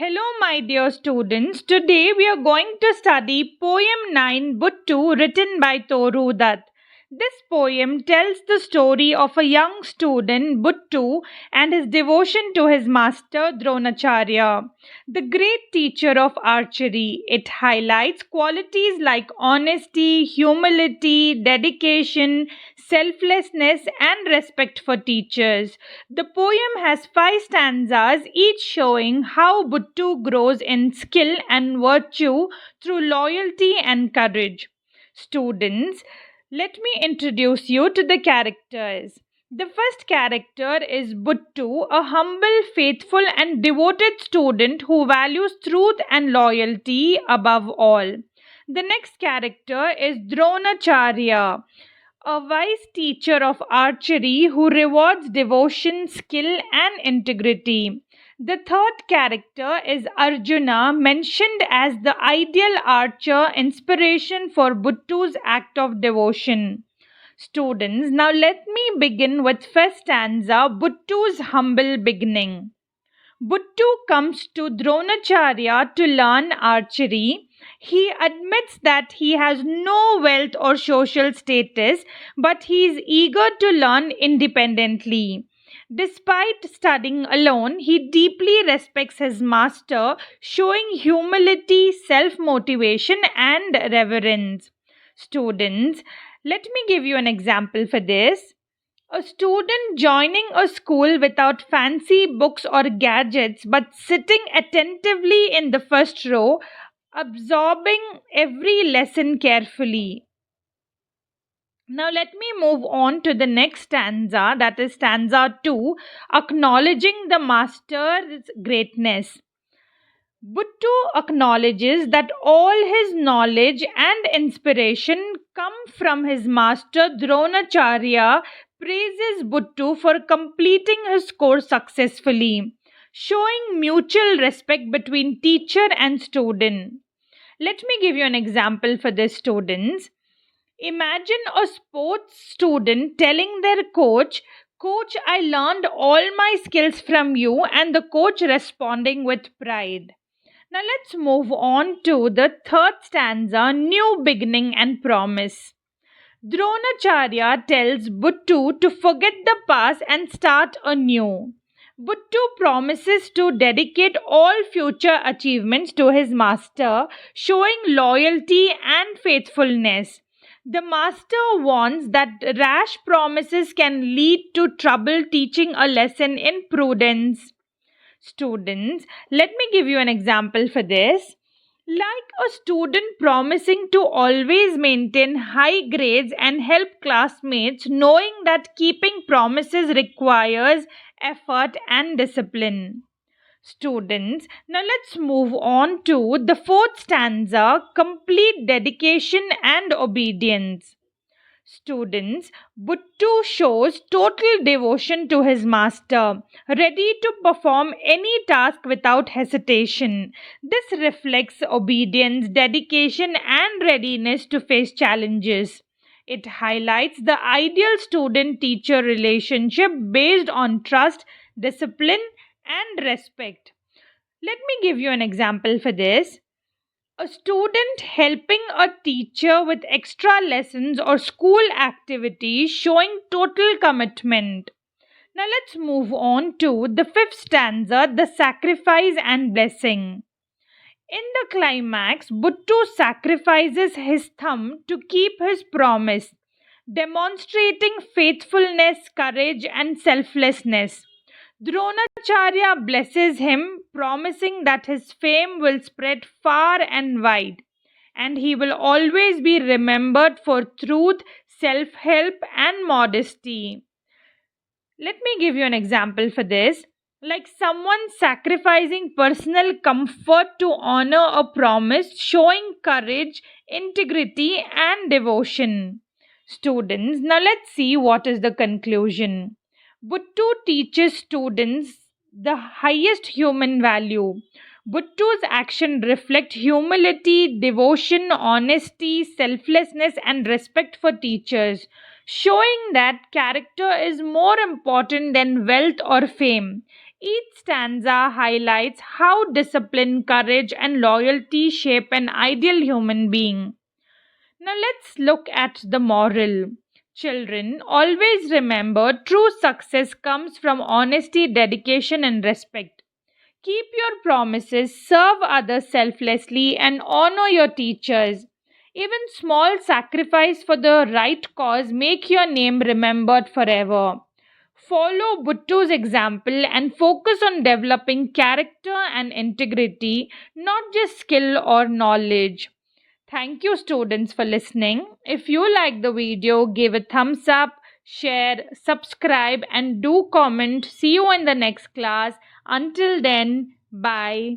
Hello, my dear students. Today we are going to study poem 9 Buttoo written by Toru Dutt. This poem tells the story of a young student, Buttoo, and his devotion to his master, Dronacharya, the great teacher of archery. It highlights qualities like honesty, humility, dedication, selflessness, and respect for teachers. The poem has five stanzas, each showing how Buttoo grows in skill and virtue through loyalty and courage. Students, let me introduce you to the characters. The first character is Buttoo, a humble, faithful, and devoted student who values truth and loyalty above all. The next character is Dronacharya, a wise teacher of archery who rewards devotion, skill, and integrity. The third character is Arjuna, mentioned as the ideal archer, inspiration for Buttoo's act of devotion. Students, now let me begin with first stanza, Buttoo's humble beginning. Buttoo comes to Dronacharya to learn archery. He admits that he has no wealth or social status, but he is eager to learn independently. Despite studying alone, he deeply respects his master, showing humility, self motivation, and reverence. Students, let me give you an example for this. A student joining a school without fancy books or gadgets but sitting attentively in the first row, absorbing every lesson carefully. Now, let me move on to the next stanza, that is stanza 2, acknowledging the master's greatness. Buttoo acknowledges that all his knowledge and inspiration come from his master Dronacharya, praises Buttoo for completing his course successfully, showing mutual respect between teacher and student. Let me give you an example for this, students. Imagine a sports student telling their coach, Coach, I learned all my skills from you, and the coach responding with pride. Now let's move on to the third stanza, new beginning and promise. Dronacharya tells Buttoo to forget the past and start anew. Buttoo promises to dedicate all future achievements to his master, showing loyalty and faithfulness. The master warns that rash promises can lead to trouble, teaching a lesson in prudence. Students, let me give you an example for this. Like a student promising to always maintain high grades and help classmates, knowing that keeping promises requires effort and discipline. Students, now let's move on to the fourth stanza, complete dedication and obedience. Students, Buttoo shows total devotion to his master, ready to perform any task without hesitation. This reflects obedience, dedication, and readiness to face challenges. It highlights the ideal student teacher relationship based on trust, discipline, and respect. Let me give you an example for this. A student helping a teacher with extra lessons or school activities, showing total commitment. Now let's move on to the fifth stanza, the sacrifice and blessing. In the climax, Buttoo sacrifices his thumb to keep his promise, demonstrating faithfulness, courage, and selflessness. Dronacharya blesses him, promising that his fame will spread far and wide, and he will always be remembered for truth, self help, and modesty. Let me give you an example for this. Like someone sacrificing personal comfort to honor a promise, showing courage, integrity, and devotion. Students, now let's see what is the conclusion. Buttoo teaches students the highest human value. Buttoo's action reflect humility, devotion, honesty, selflessness, and respect for teachers, showing that character is more important than wealth or fame. Each stanza highlights how discipline, courage, and loyalty shape an ideal human being. Now let's look at the moral. Children, always remember true success comes from honesty, dedication, and respect. Keep your promises, serve others selflessly, and honor your teachers. Even small sacrifice for the right cause make your name remembered forever. Follow Buttoo's example and focus on developing character and integrity, not just skill or knowledge. Thank you, students, for listening. If you like the video, give a thumbs up, share, subscribe, and do comment. See you in the next class. Until then, bye.